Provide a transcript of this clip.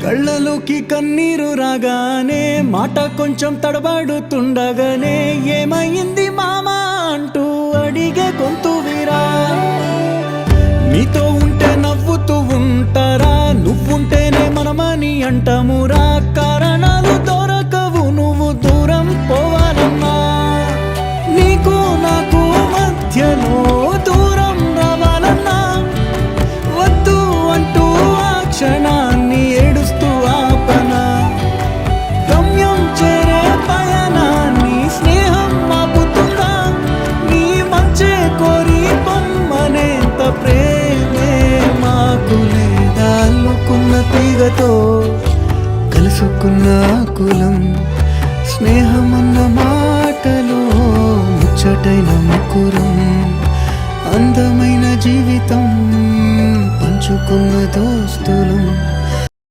కళ్ళలోకి కన్నీరు రాగానే మాట కొంచెం తడబడుతుండగానే ఏమైంది మామా అంటూ అడిగే గొంతు వీరా. నీతో ఉంటే నవ్వుతూ ఉంటారా, నువ్వుంటేనే మనమని అంటామురా. కారణాలు దొరకవు నువ్వు దూరం పోవాలన్నా, నీకు నాకు మధ్యలో దూరం రావాలన్నా. వద్దు అంటూ ఆ క్షణాన్ని ఏడుస్తూ ఆపనా, గమ్యం చేరే పయనాన్ని స్నేహం ఆపుతుందా. నీ మంచే కోరి పొమ్మనేంత ప్రేమే మాకు లేదా. అల్లుకున్న తీగతో కలుసుకున్న కులం, స్నేహమన్న మాటలో ముచ్చటైన ముకురం. అందమైన జీవితం పంచుకున్న దోస్తులు.